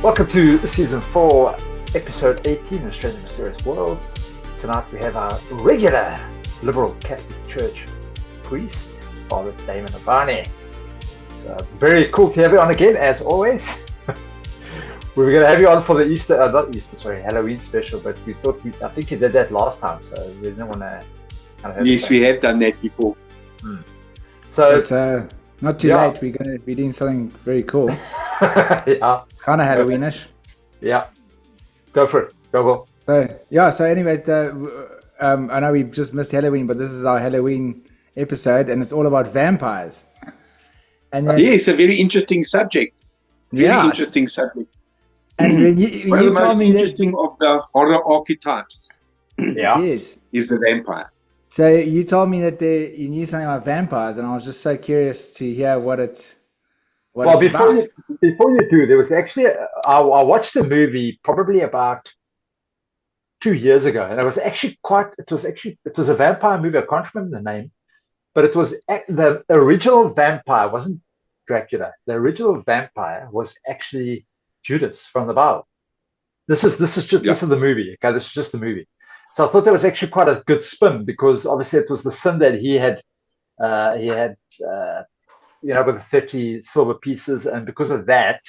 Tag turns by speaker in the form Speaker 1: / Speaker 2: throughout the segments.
Speaker 1: Welcome to Season 4, Episode 18 of Strange and Mysterious World. Tonight we have our regular liberal Catholic Church priest, Father Damon Urbani. So very cool to have you on again, as always. We were going to have you on for the Halloween special, but we thought, I think you did that last time, so we didn't want to kind of have
Speaker 2: Yes, we have done that before.
Speaker 1: So,
Speaker 3: but, not too late, we're going to be doing something very cool.
Speaker 1: yeah.
Speaker 3: Kind of Halloweenish.
Speaker 1: Yeah. Go for it. Go.
Speaker 3: So anyway, I know we just missed Halloween, but this is our Halloween episode, and it's all about vampires. And then,
Speaker 2: yes, a very interesting subject. Interesting subject.
Speaker 3: And when you
Speaker 2: one of the
Speaker 3: told
Speaker 2: most
Speaker 3: me
Speaker 2: interesting of the horror archetypes
Speaker 3: yes,
Speaker 2: is the vampire.
Speaker 3: So you told me that you knew something about vampires, and I was just so curious to hear what it's about.
Speaker 1: Before you do, there was actually I watched a movie probably about 2 years ago, and it was a vampire movie. I can't remember the name, but it was the original vampire wasn't Dracula. The original vampire was actually Judas from the Bible. This is the movie. Okay, this is just the movie. So I thought that was actually quite a good spin, because obviously it was the sin that he had with the 30 silver pieces, and because of that,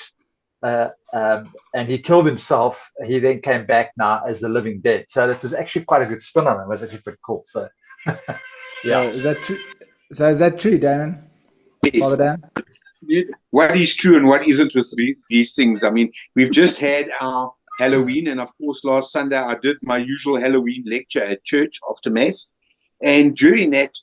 Speaker 1: and he killed himself. He then came back now as the living dead. So that was actually quite a good spin on it. It was actually pretty cool. So yeah,
Speaker 3: is that true? So is that true, Damon?
Speaker 2: Yes.
Speaker 3: Father Dan?
Speaker 2: What is true and what isn't with these things? I mean, we've just had our Halloween, and of course last Sunday I did my usual Halloween lecture at church after Mass, and during that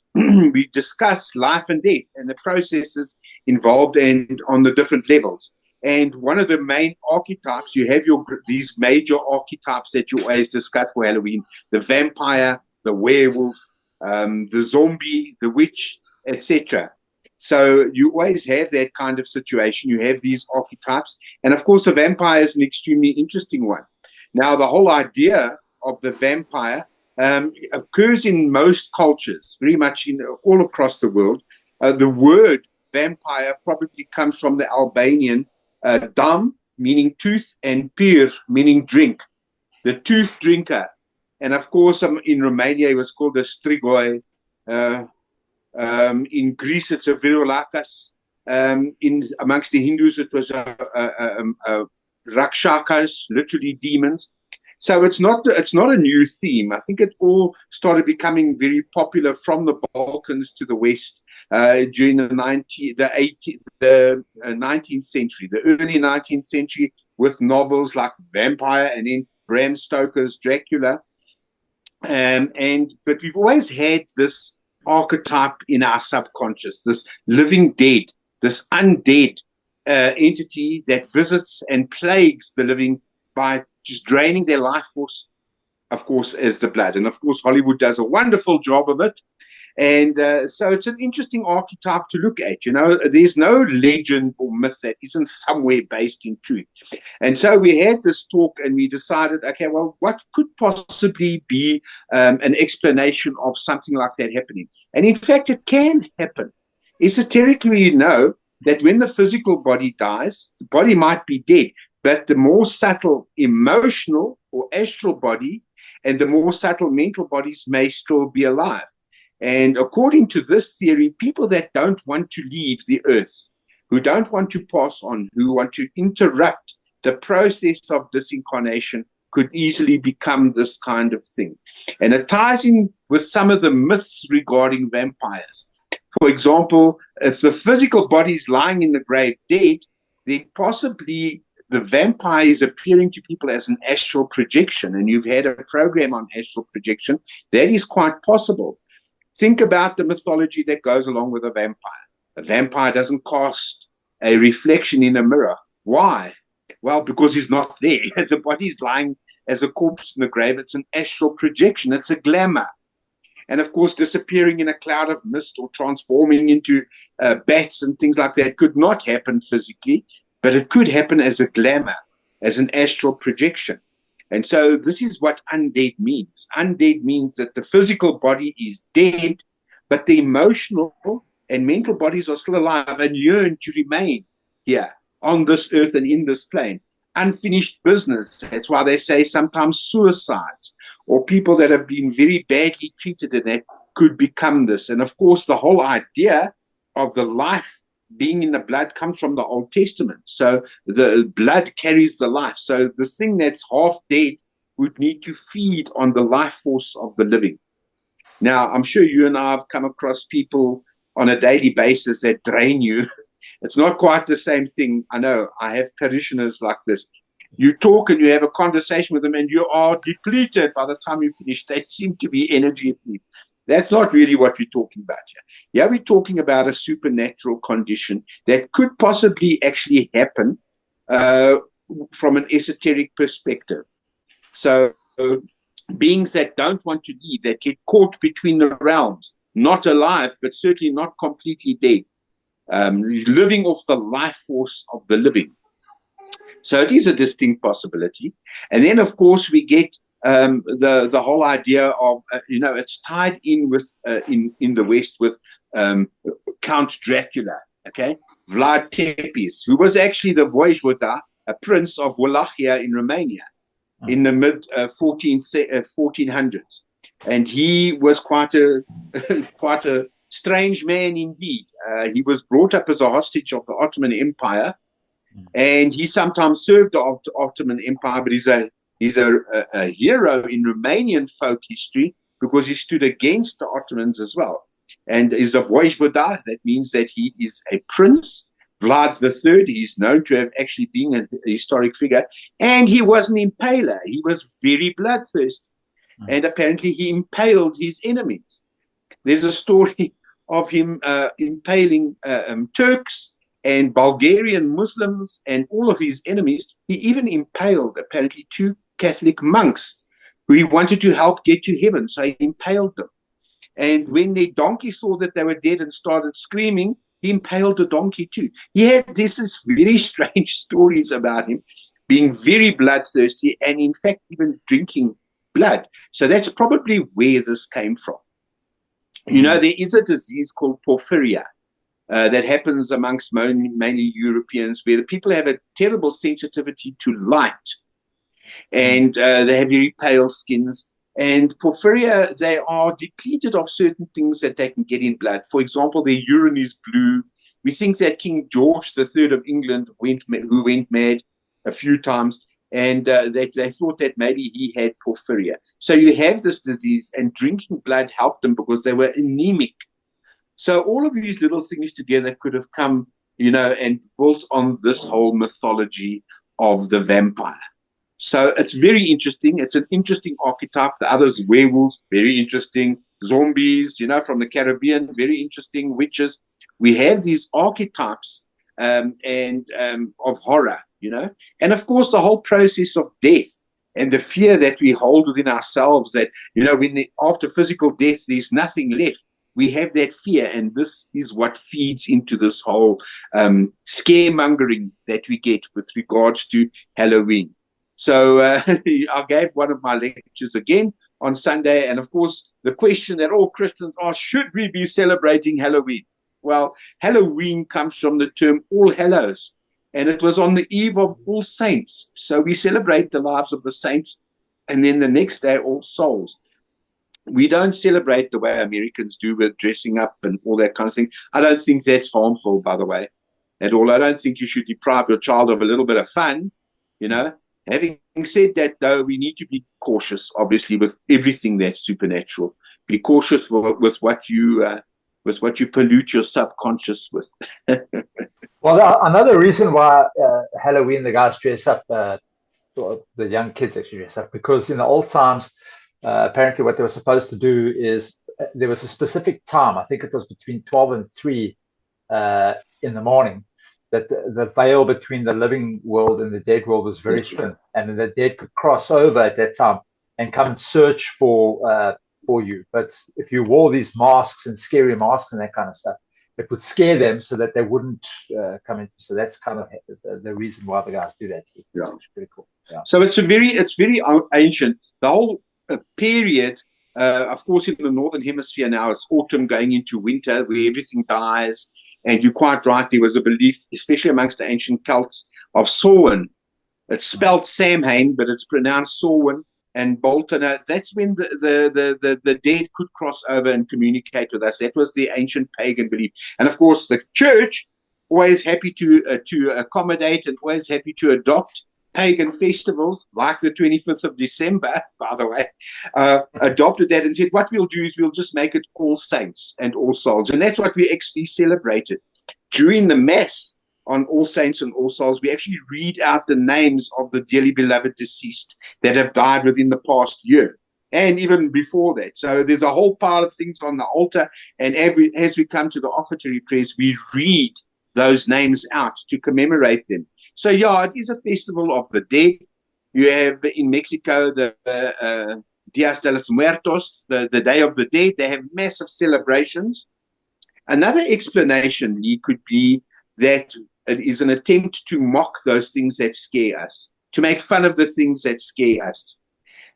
Speaker 2: we discussed life and death and the processes involved and on the different levels. And one of the main archetypes, you have these major archetypes that you always discuss for Halloween: the vampire, the werewolf, the zombie, the witch, etc. So you always have that kind of situation. You have these archetypes. And of course, the vampire is an extremely interesting one. Now, the whole idea of the vampire occurs in most cultures, very much all across the world. The word vampire probably comes from the Albanian dam, meaning tooth, and pir, meaning drink, the tooth drinker. And of course, in Romania, it was called a strigoi. In Greece, it's a virolakas. Amongst the Hindus, it was a rakshakas, literally demons. So it's not a new theme. I think it all started becoming very popular from the Balkans to the West during the 19th century, the early 19th century, with novels like Vampire and then Bram Stoker's Dracula. But we've always had this archetype in our subconscious, this living dead, this undead entity that visits and plagues the living by just draining their life force, of course, as the blood. And of course, Hollywood does a wonderful job of it. And so it's an interesting archetype to look at. There's no legend or myth that isn't somewhere based in truth. And so we had this talk and we decided, okay, well, what could possibly be an explanation of something like that happening? And in fact, it can happen. Esoterically, we know that when the physical body dies, the body might be dead, but the more subtle emotional or astral body and the more subtle mental bodies may still be alive. And according to this theory, people that don't want to leave the earth, who don't want to pass on, who want to interrupt the process of disincarnation, could easily become this kind of thing. And it ties in with some of the myths regarding vampires. For example, if the physical body is lying in the grave dead, then possibly the vampire is appearing to people as an astral projection. And you've had a program on astral projection. That is quite possible. Think about the mythology that goes along with a vampire. A vampire doesn't cast a reflection in a mirror. Why? Well, because he's not there. The body's lying as a corpse in the grave. It's an astral projection. It's a glamour. And of course, disappearing in a cloud of mist or transforming into bats and things like that could not happen physically, but it could happen as a glamour, as an astral projection. And so this is what undead means. Undead means that the physical body is dead, but the emotional and mental bodies are still alive and yearn to remain here on this earth and in this plane. unfinished business. That's why they say sometimes suicides, or people that have been very badly treated and that could become this. And of course, the whole idea of the life being in the blood comes from the Old Testament. So the blood carries the life. So this thing that's half dead would need to feed on the life force of the living. Now, I'm sure you and I have come across people on a daily basis that drain you. It's not quite the same thing. I know I have parishioners like this. You talk and you have a conversation with them and you are depleted by the time you finish. They seem to be energy depleted. That's not really what we're talking about here. Yeah, we're talking about a supernatural condition that could possibly actually happen from an esoteric perspective. So beings that don't want to leave, that get caught between the realms, not alive, but certainly not completely dead, living off the life force of the living. So it is a distinct possibility. And then, of course, we get the whole idea of, it's tied in with, in the West with Count Dracula, okay? Vlad Tepes, who was actually the Voivoda, a prince of Wallachia in Romania in the mid 1400s. And he was quite a strange man indeed. He was brought up as a hostage of the Ottoman Empire, and he sometimes served the Ottoman Empire, but he's a hero in Romanian folk history because he stood against the Ottomans as well. And is a Voivoda, that means that he is a prince. Vlad III, he's known to have actually been a historic figure, and he was an impaler. He was very bloodthirsty, and apparently he impaled his enemies. There's a story of him impaling Turks and Bulgarian Muslims and all of his enemies. He even impaled apparently 2 Catholic monks who he wanted to help get to heaven, so he impaled them. And when the donkey saw that they were dead and started screaming, he impaled the donkey too. He had this very strange stories about him being very bloodthirsty and in fact even drinking blood. So that's probably where this came from. You know, there is a disease called porphyria that happens amongst mainly Europeans, where the people have a terrible sensitivity to light, and they have very pale skins. And porphyria, they are depleted of certain things that they can get in blood. For example, their urine is blue. We think that King George III of England, who went mad a few times, and they thought that maybe he had porphyria. So you have this disease, and drinking blood helped them because they were anemic. So all of these little things together could have come, and built on this whole mythology of the vampire. So it's very interesting. It's an interesting archetype. The others, werewolves, very interesting. Zombies, from the Caribbean, very interesting. Witches. We have these archetypes of horror, And of course, the whole process of death and the fear that we hold within ourselves that, when after physical death, there's nothing left. We have that fear, and this is what feeds into this whole scaremongering that we get with regards to Halloween. So I gave one of my lectures again on Sunday, and of course, the question that all Christians ask, should we be celebrating Halloween? Well, Halloween comes from the term All Hallows, and it was on the eve of All Saints. So we celebrate the lives of the saints, and then the next day, All Souls. We don't celebrate the way Americans do with dressing up and all that kind of thing. I don't think that's harmful, by the way, at all. I don't think you should deprive your child of a little bit of fun, Having said that, though, we need to be cautious, obviously, with everything that's supernatural. Be cautious with what you pollute your subconscious with.
Speaker 1: Well, another reason why Halloween the guys dress up, the young kids actually dress up, because in the old times, apparently what they were supposed to do is there was a specific time. I think it was between 12 and 3 in the morning, that the veil between the living world and the dead world was very thin, and the dead could cross over at that time and come and search for you. But if you wore these masks and scary masks and that kind of stuff, it would scare them so that they wouldn't come in. So that's kind of the reason why the guys do that. It's pretty cool. Yeah.
Speaker 2: So it's very ancient. The whole period, of course, in the northern hemisphere now, it's autumn going into winter, where everything dies. And you're quite right, there was a belief, especially amongst the ancient Celts, of Samhain, It's spelled Samhain, but it's pronounced Samhain and Bolton. That's when the dead could cross over and communicate with us. That was the ancient pagan belief. And of course, the church, always happy to accommodate and always happy to adopt pagan festivals, like the 25th of December, by the way, adopted that and said, what we'll do is we'll just make it All Saints and All Souls. And that's what we actually celebrated. During the Mass on All Saints and All Souls, we actually read out the names of the dearly beloved deceased that have died within the past year, and even before that. So there's a whole pile of things on the altar, and as we come to the offertory prayers, we read those names out to commemorate them. So yeah, it is a festival of the dead. You have in Mexico the Dias de los Muertos, the Day of the Dead. They have massive celebrations. Another explanation could be that it is an attempt to mock those things that scare us, to make fun of the things that scare us.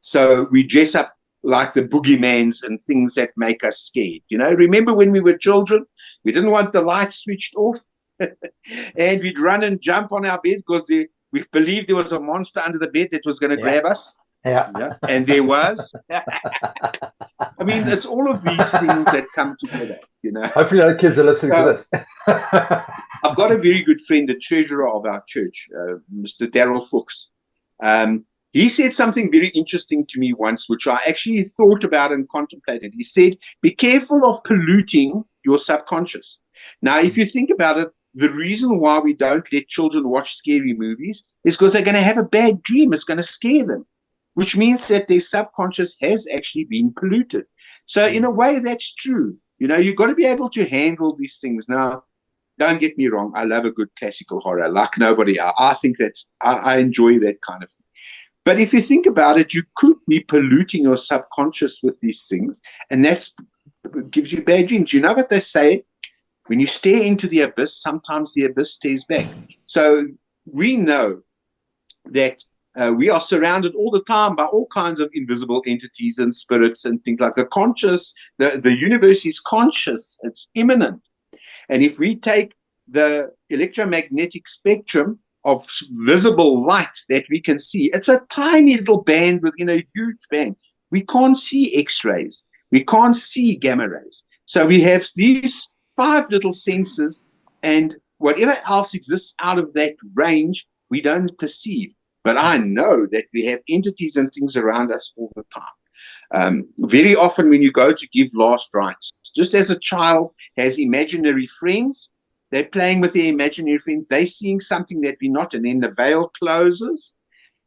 Speaker 2: So we dress up like the boogeymans and things that make us scared. You know, remember when we were children, we didn't want the lights switched off, and we'd run and jump on our bed because we believed there was a monster under the bed that was going to grab us.
Speaker 1: Yeah.
Speaker 2: And there was. I mean, it's all of these things that come together, you know.
Speaker 1: Hopefully our kids are listening to this.
Speaker 2: I've got a very good friend, the treasurer of our church, Mr. Darrell Fuchs. He said something very interesting to me once, which I actually thought about and contemplated. He said, be careful of polluting your subconscious. Now, if you think about it, the reason why we don't let children watch scary movies is because they're going to have a bad dream. It's going to scare them, which means that their subconscious has actually been polluted. So in a way, that's true. You know, you've got to be able to handle these things. Now, don't get me wrong. I love a good classical horror like nobody else. I think I enjoy that kind of thing. But if you think about it, you could be polluting your subconscious with these things, and that gives you bad dreams. You know what they say? When you stare into the abyss, sometimes the abyss stares back. So we know that we are surrounded all the time by all kinds of invisible entities and spirits and things like the conscious. The universe is conscious. It's immanent. And if we take the electromagnetic spectrum of visible light that we can see, it's a tiny little band within a huge band. We can't see X-rays. We can't see gamma rays. So we have these 5 little senses, and whatever else exists out of that range, we don't perceive. But I know that we have entities and things around us all the time. Very often when you go to give last rites, just as a child has imaginary friends, they're playing with their imaginary friends, they're seeing something that we're not, and then the veil closes.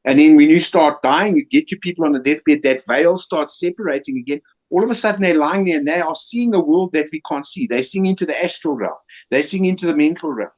Speaker 2: And then when you start dying, you get your people on the deathbed, that veil starts separating again. All of a sudden they're lying there and they are seeing a world that we can't see. They're seeing into the astral realm. They're seeing into the mental realm.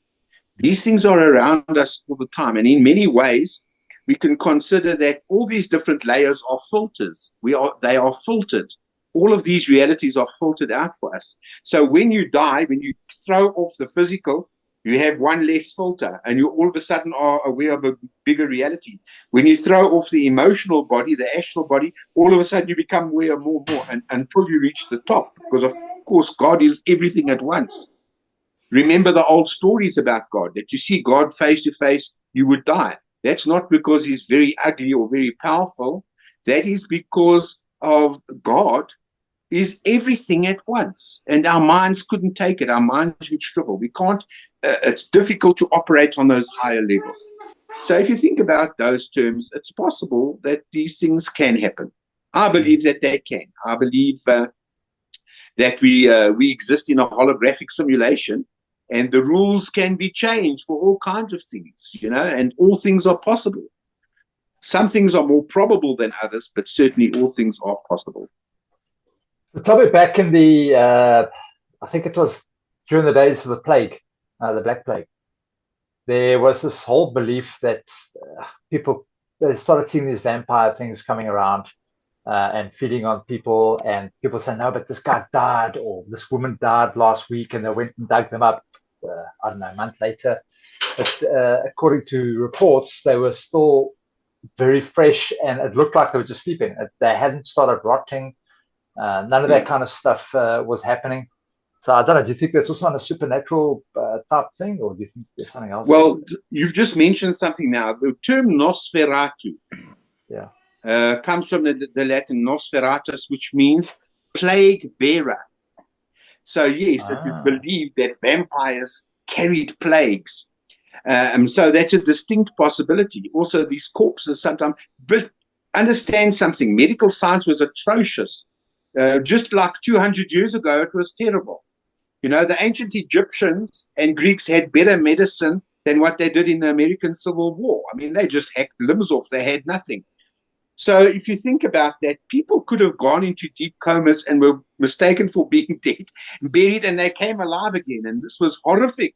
Speaker 2: These things are around us all the time. And in many ways, we can consider that all these different layers are filters. They are filtered. All of these realities are filtered out for us. So when you die, when you throw off the physical, you have one less filter, and you all of a sudden are aware of a bigger reality. When you throw off the emotional body, the astral body, all of a sudden you become aware of more and more until you reach the top, because of course God is everything at once. Remember the old stories about God, that you see God face to face, you would die. That's not because he's very ugly or very powerful. That is because of God is everything at once, and our minds couldn't take it. Our minds would struggle. We can't. It's difficult to operate on those higher levels. So if you think about those terms, it's possible that these things can happen. I believe that they can. I believe that we exist in a holographic simulation, and the rules can be changed for all kinds of things, you know, and all things are possible. Some things are more probable than others, but certainly all things are possible.
Speaker 1: So tell me, back in the, I think it was during the days of the plague, the Black Plague, there was this whole belief that they started seeing these vampire things coming around and feeding on people, and people said, no, but this guy died, or this woman died last week, and they went and dug them up, I don't know, a month later. But according to reports, they were still very fresh, and it looked like they were just sleeping. They hadn't started rotting. None of that kind of stuff was happening. So I don't know. Do you think that's also on a supernatural type thing, or do you think there's something else?
Speaker 2: Well, you've just mentioned something now. The term Nosferatu comes from the Latin Nosferatus, which means plague bearer. So yes, it is believed that vampires carried plagues. So that's a distinct possibility. Also, these corpses sometimes, but understand something. Medical science was atrocious. Just like 200 years ago, it was terrible. You know, the ancient Egyptians and Greeks had better medicine than what they did in the American Civil War. I mean, they just hacked limbs off. They had nothing. So if you think about that, people could have gone into deep comas and were mistaken for being dead, buried, and they came alive again. And this was horrific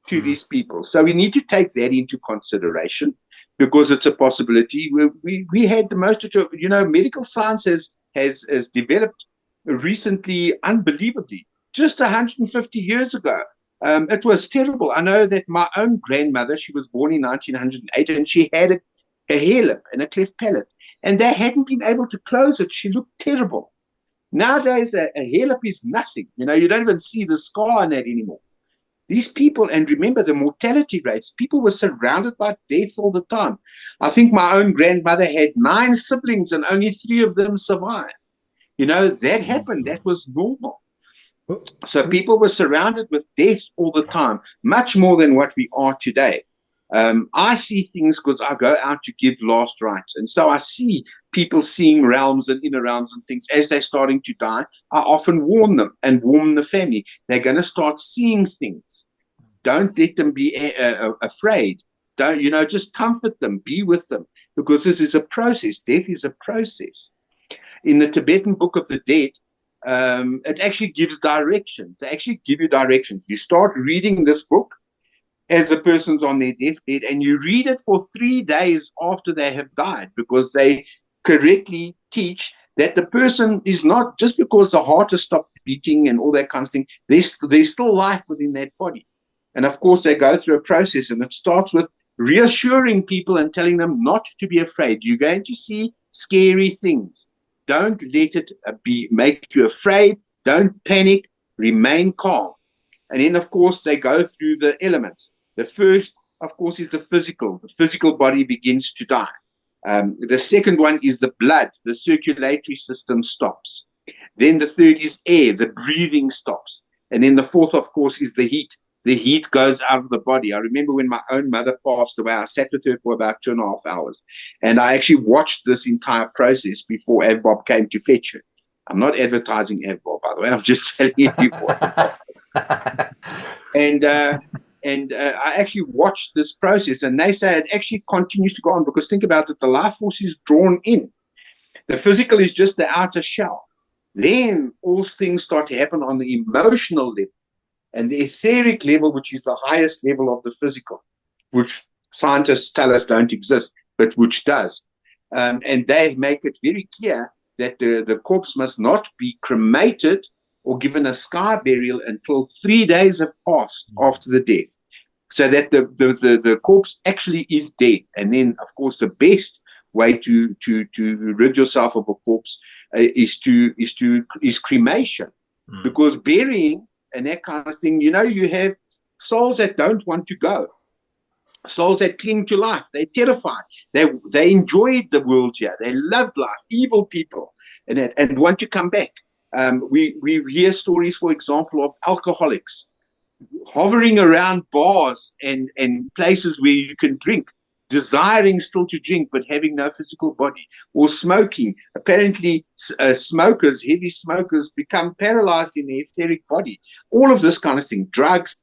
Speaker 2: to these people. So we need to take that into consideration because it's a possibility. We had the most, you know, medical science has developed recently unbelievably. Just 150 years ago, it was terrible. I know that my own grandmother, she was born in 1908, and she had a hair lip and a cleft palate, and they hadn't been able to close it. She looked terrible. Nowadays, a hair lip is nothing. You know, you don't even see the scar on that anymore. These people, and remember the mortality rates, people were surrounded by death all the time. I think my own grandmother had 9 siblings and only 3 of them survived. You know, that happened. That was normal. So people were surrounded with death all the time, much more than what we are today. I see things because I go out to give last rites. And so I see people seeing realms and inner realms and things. As they're starting to die, I often warn them and warn the family. They're going to start seeing things. Don't let them be afraid. Don't, you know, just comfort them, be with them, because this is a process. Death is a process. In the Tibetan Book of the Dead, it actually gives directions. They actually give you directions. You start reading this book as the person's on their deathbed, and you read it for 3 days after they have died, because they correctly teach that the person is not, just because the heart has stopped beating and all that kind of thing, there's still life within that body. And of course, they go through a process, and it starts with reassuring people and telling them not to be afraid. You're going to see scary things. Don't let it make you afraid. Don't panic. Remain calm. And then, of course, they go through the elements. The first, of course, is the physical. The physical body begins to die. The second one is the blood. The circulatory system stops. Then the third is air. The breathing stops. And then the fourth, of course, is the heat. The heat goes out of the body. I remember when my own mother passed away, I sat with her for about 2.5 hours. And I actually watched this entire process before Avbob came to fetch her. I'm not advertising Avbob, by the way. I'm just telling you what. And I actually watched this process. And they say it actually continues to go on, because think about it, the life force is drawn in. The physical is just the outer shell. Then all things start to happen on the emotional level. And the etheric level, which is the highest level of the physical, which scientists tell us don't exist, but which does. And they make it very clear that the corpse must not be cremated or given a sky burial until 3 days have passed after the death, so that the corpse actually is dead. And then, of course, the best way to rid yourself of a corpse is cremation, because burying and that kind of thing, you know, you have souls that don't want to go, souls that cling to life. They're terrified. They enjoyed the world here. They loved life. Evil people, and want to come back. We hear stories, for example, of alcoholics hovering around bars and places where you can drink, desiring still to drink, but having no physical body, or smoking. Apparently, smokers, heavy smokers, become paralyzed in their etheric body. All of this kind of thing. Drugs,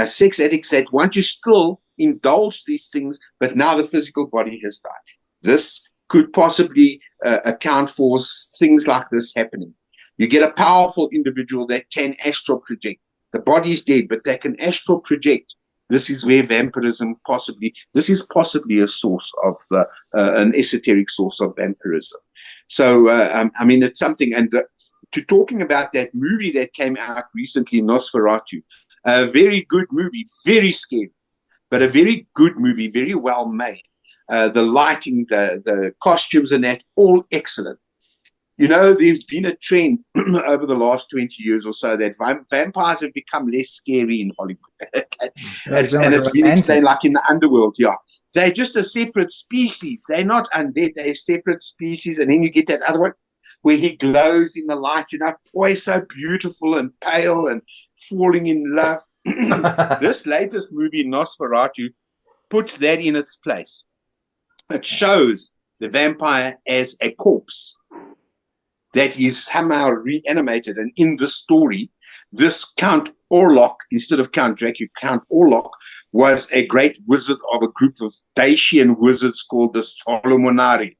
Speaker 2: sex addicts that want to still indulge these things, but now the physical body has died. This could possibly account for things like this happening. You get a powerful individual that can astral project. The body is dead, but they can astral project. This is where vampirism this is possibly a source of an esoteric source of vampirism. So, I mean, it's something. And to talking about that movie that came out recently, Nosferatu, a very good movie, very scary, but a very good movie, very well made. The lighting, the costumes and that, all excellent. You know, there's been a trend over the last 20 years or so that vampires have become less scary in Hollywood. It's been explained like in the underworld, yeah. They're just a separate species. They're not undead. They're separate species. And then you get that other one where he glows in the light, you know, boy, so beautiful and pale and falling in love. This latest movie, Nosferatu, puts that in its place. It shows the vampire as a corpse that is somehow reanimated. And in the story, this Count Orlok, instead of Count Dracula, Count Orlok was a great wizard of a group of Dacian wizards called the Solomonari.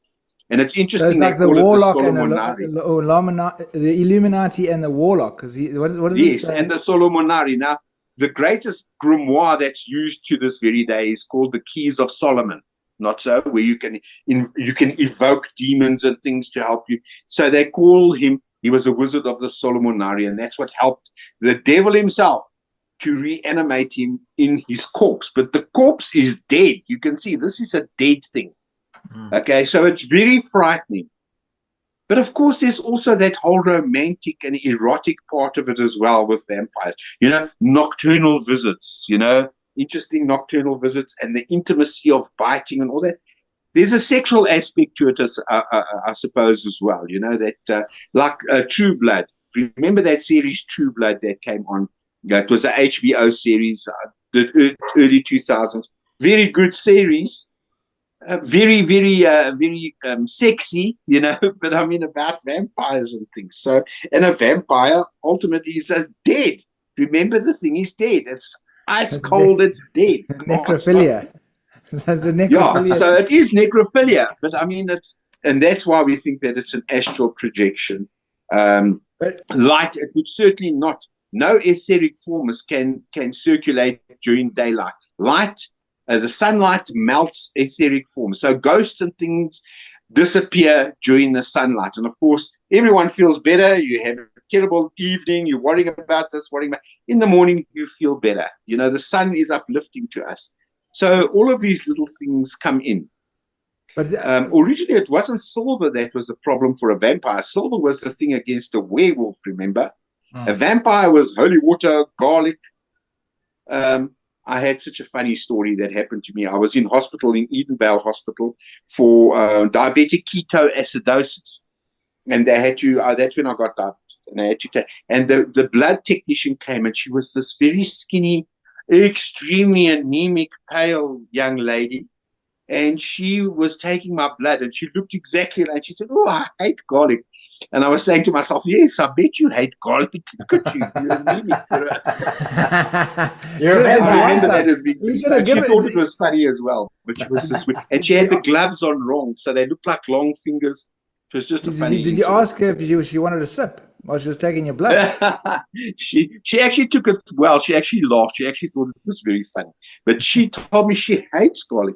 Speaker 2: And it's interesting, so it's
Speaker 3: like the Warlock and the Illuminati and the Warlock. What is
Speaker 2: yes, and the Solomonari. Now, the greatest grimoire that's used to this very day is called the Keys of Solomon. Not so, where you can evoke demons and things to help you. So they call him, he was a wizard of the Solomonari, and that's what helped the devil himself to reanimate him in his corpse. But the corpse is dead. You can see this is a dead thing. Okay, so it's very frightening. But of course, there's also that whole romantic and erotic part of it as well with vampires. You know, nocturnal visits, you know, interesting nocturnal visits and the intimacy of biting and all that. There's a sexual aspect to it, I suppose, as well. You know, that like True Blood. Remember that series True Blood that came on? It was an HBO series, the early 2000s. Very good series. Very, very, very sexy, you know, but I mean about vampires and things. So, and a vampire ultimately is dead. Remember, the thing is dead. It's ice cold, it's dead.
Speaker 3: Necrophilia. That's the necrophilia.
Speaker 2: Yeah, so it is necrophilia, but I mean, and that's why we think that it's an astral projection. Light, it would certainly not, no etheric forms can circulate during daylight. Light, the sunlight melts etheric forms. So ghosts and things disappear during the sunlight. And of course, everyone feels better. You have a terrible evening. You're worrying about this, worrying about. In the morning, you feel better. You know, the sun is uplifting to us. So all of these little things come in. But originally, it wasn't silver that was a problem for a vampire. Silver was the thing against a werewolf, remember? A vampire was holy water, garlic. I had such a funny story that happened to me. I was in hospital, in Edenvale Hospital, for diabetic ketoacidosis. And they had to, that's when I got diabetes. And I had to take, and the blood technician came, and she was this very skinny, extremely anemic, pale young lady. And she was taking my blood, and she looked exactly like, she said, "Oh, I hate garlic." And I was saying to myself, yes, I bet you hate garlic. Look at you. You're anemic. I remember that as being, she thought it was funny as well. But she was this way. And she had the gloves on wrong, so they looked like long fingers. It was just a funny
Speaker 3: Did you ask her if she wanted a sip while she was taking your blood?
Speaker 2: She actually took it well. She actually laughed. She actually thought it was very funny. But she told me she hates garlic.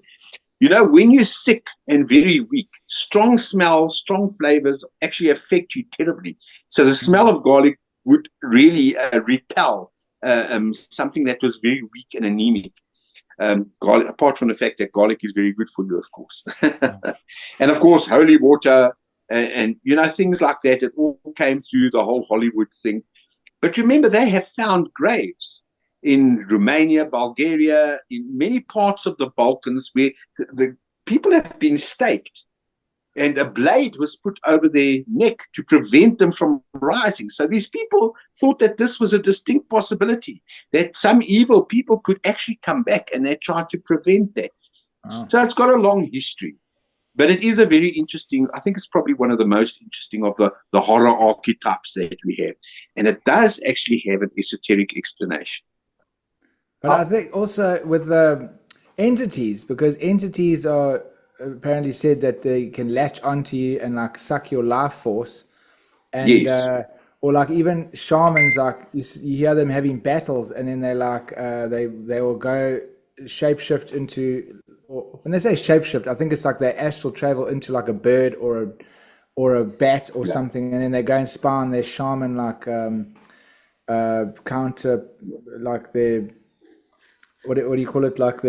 Speaker 2: You know, when you're sick and very weak, strong smells, strong flavors actually affect you terribly. So the smell of garlic would really repel something that was very weak and anemic. Garlic, apart from the fact that garlic is very good for you, of course. And of course, holy water and, you know, things like that. It all came through the whole Hollywood thing. But remember, they have found graves in Romania, Bulgaria, in many parts of the Balkans where the people have been staked and a blade was put over their neck to prevent them from rising. So these people thought that this was a distinct possibility, that some evil people could actually come back, and they tried to prevent that. Oh. So it's got a long history. But it is a very interesting, I think it's probably one of the most interesting of the horror archetypes that we have. And it does actually have an esoteric explanation.
Speaker 3: But I think also with the entities, because entities are apparently said that they can latch onto you and like suck your life force, and yes. Or like even shamans, like you hear them having battles, and then they like they will go shapeshift into, or when they say shapeshift, I think it's like they astral travel into like a bird or a bat or something, and then they go and spy on their shaman, like counter, like their. What do you call it? Like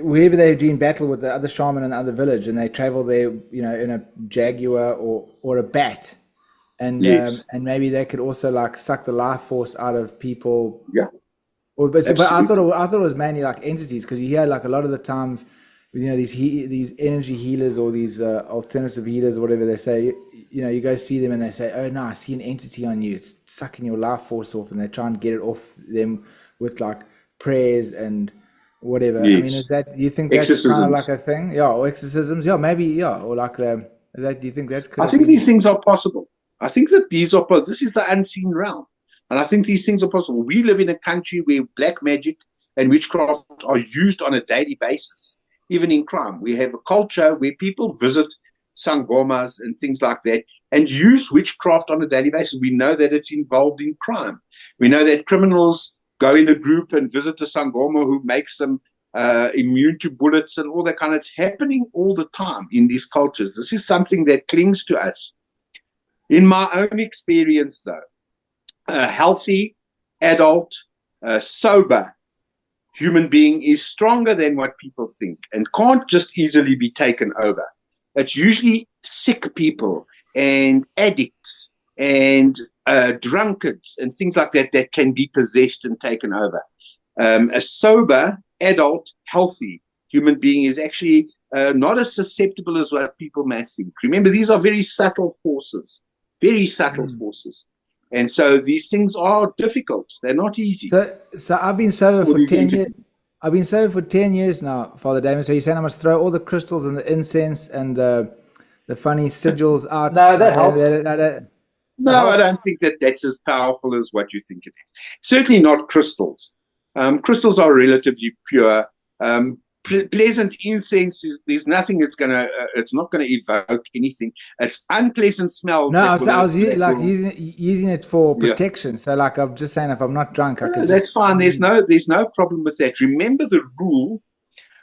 Speaker 3: wherever they're doing battle with the other shaman in the other village, and they travel there, you know, in a jaguar or a bat, and maybe they could also like suck the life force out of people.
Speaker 2: Yeah.
Speaker 3: But I thought it was mainly like entities, because you hear like a lot of the times, you know, these energy healers or these alternative healers or whatever they say, you know, you go see them and they say, oh no, I see an entity on you, it's sucking your life force off, and they try and get it off them with like prayers and whatever.
Speaker 2: Yes.
Speaker 3: I mean, do you think that's kind of like a thing? Yeah, or exorcisms? Yeah, maybe, yeah, or like do you think that could?
Speaker 2: I think these things are possible. I think that this is the unseen realm. And I think these things are possible. We live in a country where black magic and witchcraft are used on a daily basis, even in crime. We have a culture where people visit sangomas and things like that and use witchcraft on a daily basis. We know that it's involved in crime. We know that criminals go in a group and visit a sangoma who makes them immune to bullets and all that kind of. It's happening all the time in these cultures. This is something that clings to us. In my own experience, though, a healthy, adult, sober human being is stronger than what people think and can't just easily be taken over. It's usually sick people and addicts and drunkards and things like that that can be possessed and taken over. A sober, adult, healthy human being is actually not as susceptible as what people may think. Remember, these are very subtle forces, very subtle forces. And so these things are difficult. They're not easy.
Speaker 3: So I've been sober for 10 years. I've been sober for 10 years now, Father Damon. So you're saying I must throw all the crystals and the incense and the funny sigils out?
Speaker 1: No, that helps.
Speaker 2: No, I don't think that that's as powerful as what you think it is. Certainly not crystals. Crystals are relatively pure. Pleasant incense there's nothing it's not gonna evoke anything. It's unpleasant smells.
Speaker 3: No, I was using it for protection. So like I'm just saying, if I'm not drunk, I can.
Speaker 2: That's fine. There's no problem with that. Remember, the rule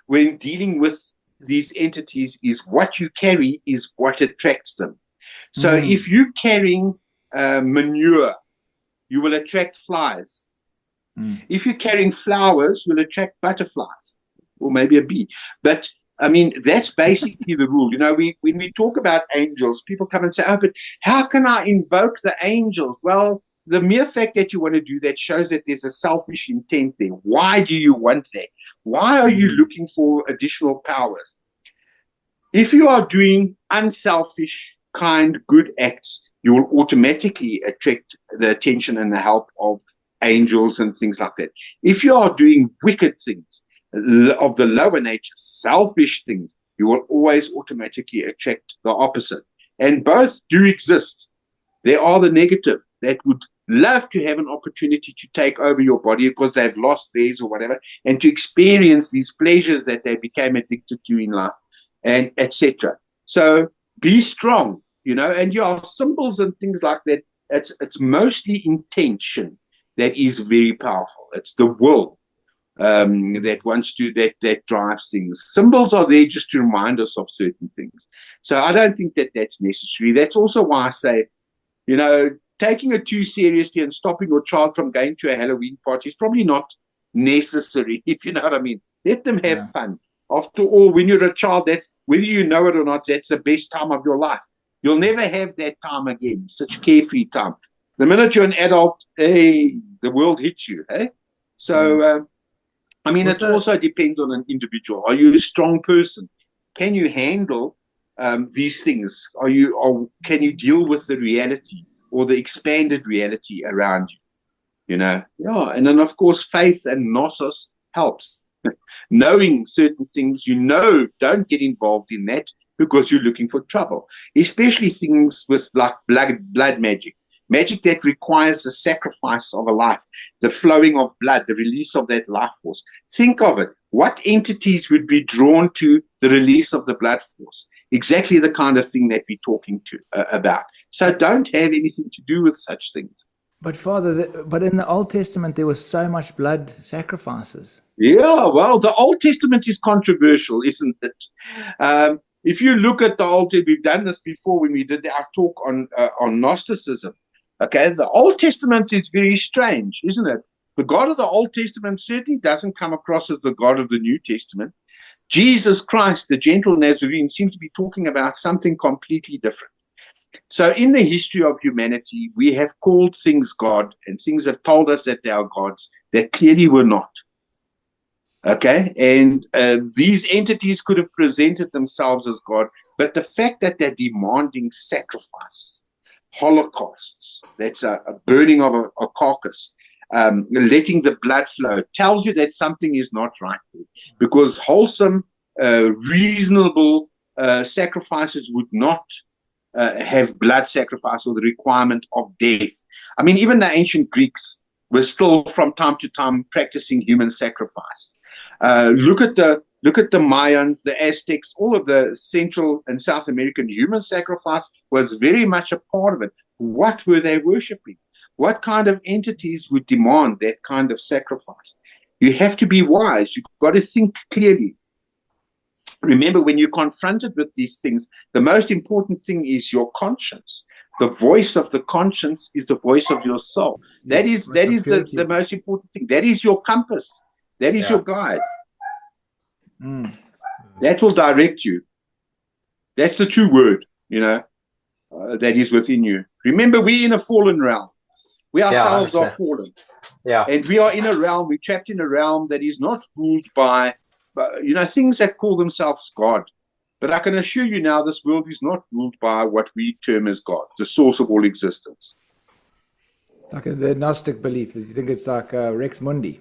Speaker 2: when dealing with these entities is what you carry is what attracts them. So if you're carrying manure, you will attract flies. If you're carrying flowers, you'll attract butterflies. Or maybe a bee. But I mean, that's basically the rule. You know, when we talk about angels, people come and say, oh, but how can I invoke the angels? Well, the mere fact that you want to do that shows that there's a selfish intent there. Why do you want that? Why are you looking for additional powers? If you are doing unselfish, kind, good acts, you will automatically attract the attention and the help of angels and things like that. If you are doing wicked things, of the lower nature, selfish things, you will always automatically attract the opposite. And both do exist. There are the negative that would love to have an opportunity to take over your body because they've lost theirs or whatever, and to experience these pleasures that they became addicted to in life, and etc. So be strong, you know, and your symbols and things like that. It's mostly intention that is very powerful. It's the will. That wants to that drives things. Symbols are there just to remind us of certain things. So I don't think that that's necessary. That's also why I say, you know, taking it too seriously and stopping your child from going to a Halloween party is probably not necessary, if you know what I mean. Let them have fun. After all, when you're a child, that's, whether you know it or not, that's the best time of your life. You'll never have that time again, such carefree time. The minute you're an adult, hey, the world hits you. Hey? So, I mean, it also depends on an individual. Are you a strong person? Can you handle these things? Can you deal with the reality or the expanded reality around you? You know, and then of course, faith and gnosis helps. Knowing certain things, don't get involved in that because you're looking for trouble. Especially things with like blood magic. Magic that requires the sacrifice of a life, the flowing of blood, the release of that life force. Think of it. What entities would be drawn to the release of the blood force? Exactly the kind of thing that we're talking about. So don't have anything to do with such things.
Speaker 3: But Father, but in the Old Testament, there was so much blood sacrifices.
Speaker 2: Yeah, well, the Old Testament is controversial, isn't it? If you look at the Old Testament, we've done this before when we did our talk on Gnosticism. Okay, the Old Testament is very strange, isn't it? The God of the Old Testament certainly doesn't come across as the God of the New Testament. Jesus Christ, the gentle Nazarene, seems to be talking about something completely different. So in the history of humanity, we have called things God, and things have told us that they are gods that clearly were not. Okay? And these entities could have presented themselves as God, but the fact that they're demanding sacrifice, holocausts, that's a burning of a carcass, letting the blood flow, tells you that something is not right there. Because wholesome, reasonable sacrifices would not have blood sacrifice or the requirement of death. I mean, even the ancient Greeks were still from time to time practicing human sacrifice. Look at the Mayans, the Aztecs, all of the Central and South American human sacrifice was very much a part of it. What were they worshipping? What kind of entities would demand that kind of sacrifice? You have to be wise. You've got to think clearly. Remember, when you're confronted with these things, the most important thing is your conscience. The voice of the conscience is the voice of your soul. That is the most important thing. That is your compass. That is your guide. That will direct you. That's the true word, that is within you. Remember, we're in a fallen realm. We ourselves are fallen.
Speaker 1: Yeah.
Speaker 2: And we are in a realm, we're trapped in a realm that is not ruled by, things that call themselves God. But I can assure you now, this world is not ruled by what we term as God, the source of all existence.
Speaker 3: Like the Gnostic belief, that you think it's like Rex Mundi.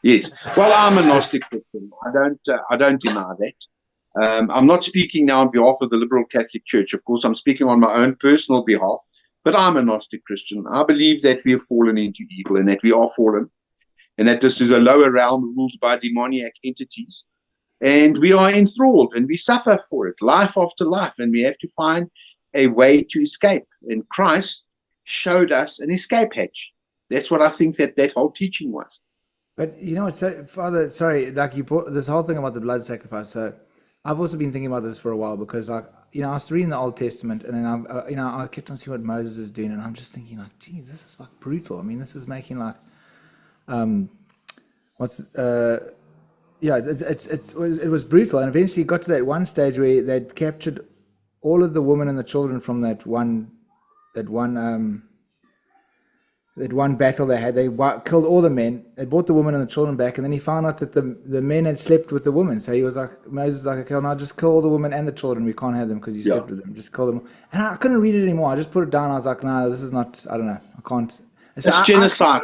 Speaker 2: Yes. Well, I'm a Gnostic Christian. I don't deny that. I'm not speaking now on behalf of the liberal Catholic Church. Of course, I'm speaking on my own personal behalf. But I'm a Gnostic Christian. I believe that we have fallen into evil and that we are fallen, and that this is a lower realm ruled by demoniac entities. And we are enthralled and we suffer for it, life after life, and we have to find a way to escape. And Christ showed us an escape hatch. That's what I think that whole teaching was.
Speaker 3: But so, Father, sorry, like you brought this whole thing about the blood sacrifice. So I've also been thinking about this for a while because, I was reading the Old Testament, and then I kept on seeing what Moses is doing, and I'm just thinking, like, geez, this is like brutal. I mean, this is making like, it was brutal, and eventually it got to that one stage where they'd captured all of the women and the children from that one battle they had. They killed all the men. They brought the women and the children back, and then he found out that the men had slept with the women. So he was like, Moses was like, okay, now just kill all the women and the children. We can't have them because you slept with them. Just kill them. And I couldn't read it anymore. I just put it down. I was like, no, this is not, I don't know. I can't.
Speaker 2: So it's genocide.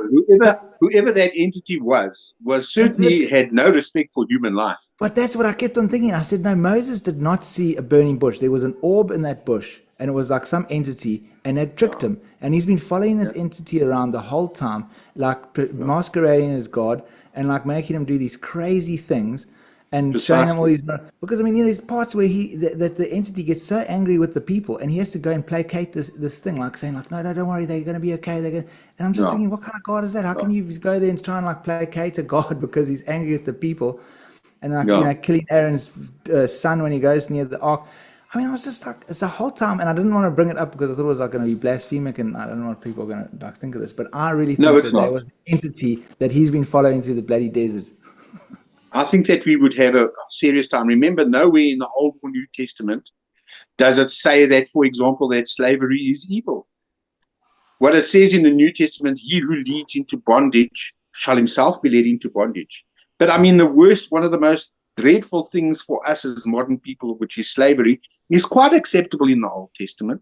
Speaker 2: Whoever that entity was certainly had no respect for human life.
Speaker 3: But that's what I kept on thinking. I said, no, Moses did not see a burning bush. There was an orb in that bush, and it was like some entity, and it tricked him. And he's been following this entity around the whole time, like masquerading as God, and like making him do these crazy things, and showing him all these. Because I mean, there's parts where that the entity gets so angry with the people, and he has to go and placate this thing, like saying like, no, don't worry, they're going to be okay. And I'm just thinking, what kind of God is that? How can you go there and try and like placate a God because he's angry with the people, and like killing Aaron's son when he goes near the ark? I mean, I was just like, it's the whole time, and I didn't want to bring it up because I thought it was like going to be blasphemic, and I don't know what people are going to like think of this, but I really think that there was an entity that he's been following through the bloody desert.
Speaker 2: I think that we would have a serious time. Remember, nowhere in the Old or New Testament does it say that, for example, that slavery is evil. What it says in the New Testament, he who leads into bondage shall himself be led into bondage. But I mean, one of the most dreadful things for us as modern people, which is slavery, is quite acceptable in the Old Testament.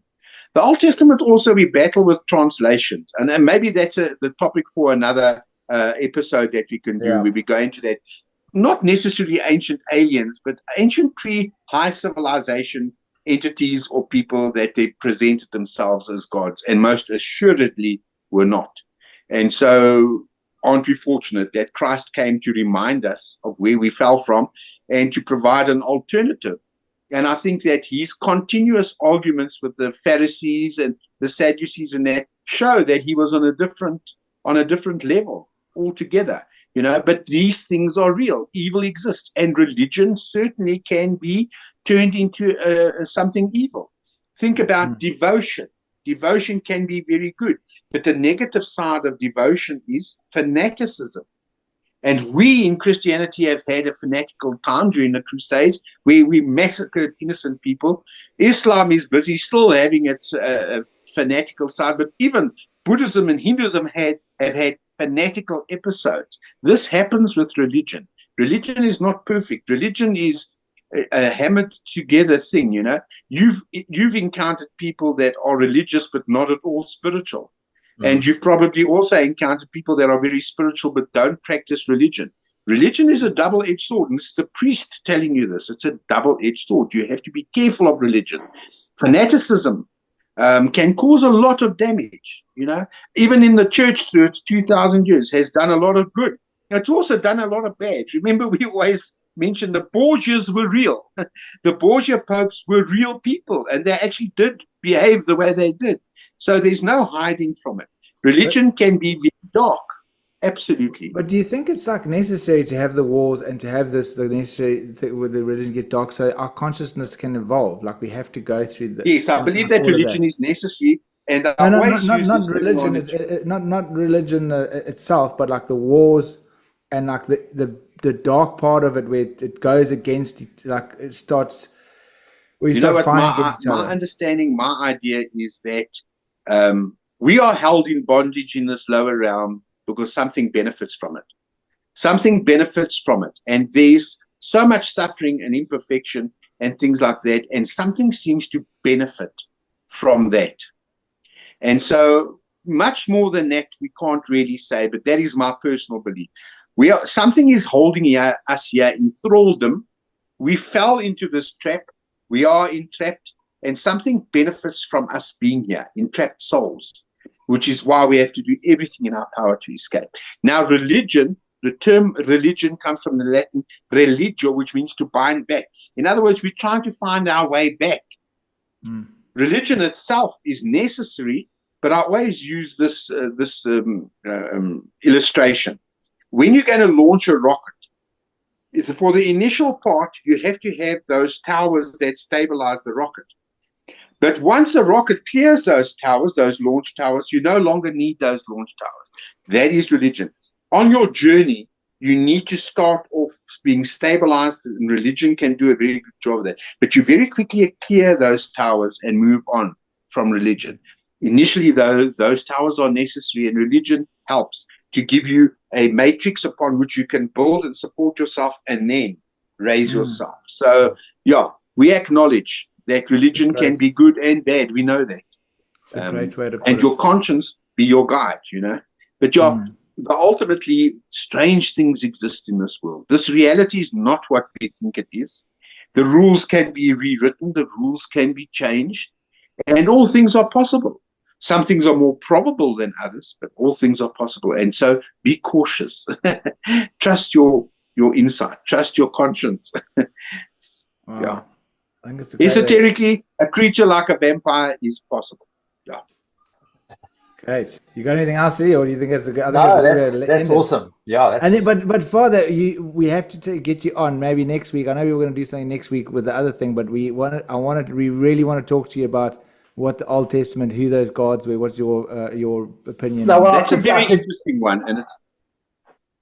Speaker 2: The Old Testament also, we battle with translations. And maybe that's the topic for another episode that we can do, where we go into that. Not necessarily ancient aliens, but ancient pre-high civilization entities or people that they presented themselves as gods, and most assuredly were not. And so aren't we fortunate that Christ came to remind us of where we fell from and to provide an alternative? And I think that his continuous arguments with the Pharisees and the Sadducees and that show that he was on a different level altogether. But these things are real. Evil exists, and religion certainly can be turned into something evil. Think about devotion. Devotion can be very good, but the negative side of devotion is fanaticism. And we in Christianity have had a fanatical time during the Crusades where we massacred innocent people. Islam is busy still having its fanatical side, but even Buddhism and Hinduism have had fanatical episodes. This happens with religion. Religion is not perfect. Religion is a hammered together thing, you know. You've encountered people that are religious but not at all spiritual. And you've probably also encountered people that are very spiritual but don't practice religion. Religion is a double-edged sword, and it's the priest telling you this. It's a double-edged sword. You have to be careful of religion. Fanaticism can cause a lot of damage, you know. Even in the church through its 2,000 years has done a lot of good. It's also done a lot of bad. Remember, we always mention the Borgias were real. The Borgia popes were real people, and they actually did behave the way they did. So there's no hiding from it. Religion can be very dark, absolutely.
Speaker 3: But do you think it's like necessary to have the wars and to have this, the necessary thing where the religion gets dark so our consciousness can evolve? Like we have to go through the.
Speaker 2: Yes, I believe that religion is necessary. And
Speaker 3: not religion, not religion itself, but like the wars and like the dark part of it where it goes against, like it starts.
Speaker 2: You know what? My understanding, my idea is that we are held in bondage in this lower realm because something benefits from it. Something benefits from it. And there's so much suffering and imperfection and things like that. And something seems to benefit from that. And so much more than that, we can't really say, but that is my personal belief. Something is holding us here in thraldom. We fell into this trap. We are entrapped, and something benefits from us being here, entrapped souls, which is why we have to do everything in our power to escape. Now, religion, the term religion comes from the Latin religio, which means to bind back. In other words, we're trying to find our way back. Religion itself is necessary, but I always use this illustration. When you're going to launch a rocket, for the initial part, you have to have those towers that stabilize the rocket. But once the rocket clears those towers, those launch towers, you no longer need those launch towers. That is religion. On your journey, you need to start off being stabilized, and religion can do a very good job of that. But you very quickly clear those towers and move on from religion. Initially, though, those towers are necessary, and religion helps to give you a matrix upon which you can build and support yourself and then raise yourself. So, yeah, we acknowledge that religion can be good and bad. We know that.
Speaker 3: It's a great way to put
Speaker 2: and your conscience be your guide, you know. But ultimately, strange things exist in this world. This reality is not what we think it is. The rules can be rewritten. The rules can be changed. And all things are possible. Some things are more probable than others, but all things are possible. And so be cautious. Trust your insight. Trust your conscience.
Speaker 3: Wow.
Speaker 2: Yeah.
Speaker 3: I think it's
Speaker 2: Esoterically, a creature like a vampire is possible. Yeah.
Speaker 3: Great. You got anything else there, or do you think it's a good?
Speaker 1: That's awesome. Yeah.
Speaker 3: But Father, we have to get you on maybe next week. I know we were going to do something next week with the other thing, but we really want to talk to you about what the Old Testament, who those gods were. What's your opinion?
Speaker 2: No, well, that's a very interesting one, and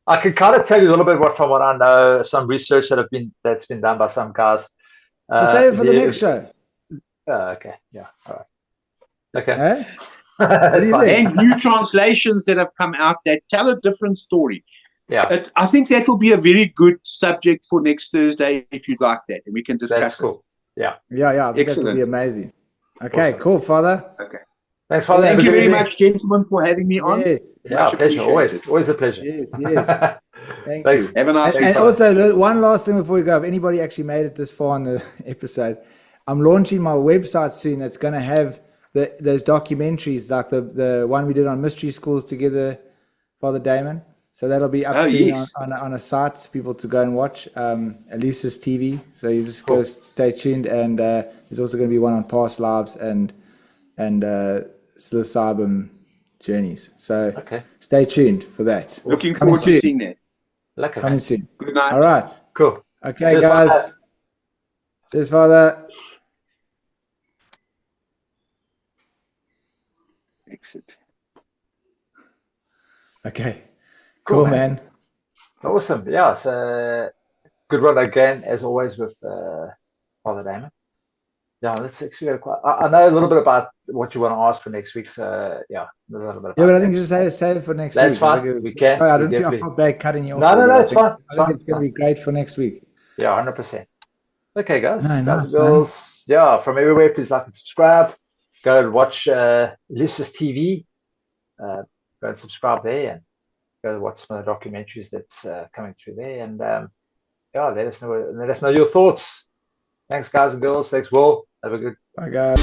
Speaker 1: I can kind of tell you a little bit from what I know, some research that's been done by some guys.
Speaker 3: We'll save it for the next show.
Speaker 1: Okay. Yeah. All right. Okay.
Speaker 3: Eh? What do you think?
Speaker 2: And new translations that have come out that tell a different story.
Speaker 1: Yeah.
Speaker 2: I think that will be a very good subject for next Thursday if you'd like that, and we can discuss
Speaker 1: That's cool.
Speaker 2: it.
Speaker 1: Yeah.
Speaker 3: I think that will be amazing. Okay,
Speaker 1: awesome.
Speaker 3: Cool, Father.
Speaker 2: Okay.
Speaker 1: Thanks, Father.
Speaker 2: Thank you very much, gentlemen, for having me on.
Speaker 3: Yes.
Speaker 1: Yeah, pleasure. Always a pleasure.
Speaker 3: Yes. Thank
Speaker 1: Thanks.
Speaker 3: you.
Speaker 2: Have a nice
Speaker 3: And also, one last thing before we go. If anybody actually made it this far in the episode, I'm launching my website soon that's going to have those documentaries, like the one we did on mystery schools together, Father Damon. So that'll be up soon on a site for people to go and watch, Elisa's TV. So you just go stay tuned. And there's also going to be one on past lives and psilocybin journeys. So stay tuned for that.
Speaker 2: Looking forward to seeing that.
Speaker 3: Coming soon.
Speaker 2: Good night.
Speaker 3: All right.
Speaker 1: Cool.
Speaker 3: Okay, cheers, guys. Father. Cheers, Father.
Speaker 2: Exit.
Speaker 3: Okay. Cool, man.
Speaker 1: Awesome. Yeah. So good one again, as always, with Father Damon. Yeah, let's actually go I know a little bit about what you want to ask for next week. So yeah, a little bit about
Speaker 3: but I think just save it for next
Speaker 1: That's
Speaker 3: week.
Speaker 1: fine. We can.
Speaker 3: Sorry, I
Speaker 1: we
Speaker 3: don't feel
Speaker 1: definitely...
Speaker 3: I felt bad cutting you off.
Speaker 1: No, it's fine.
Speaker 3: I think it's going to be great for next week.
Speaker 1: Yeah, 100%. Okay, guys,
Speaker 3: No,
Speaker 1: guys
Speaker 3: nice,
Speaker 1: and girls. Man. Yeah, from everywhere, please like and subscribe. Go and watch Lucis TV. Go and subscribe there, and go watch some of the documentaries that's coming through there. And yeah, let us know your thoughts. Thanks, guys and girls. Thanks, Will. Have a good.
Speaker 3: Bye, guys.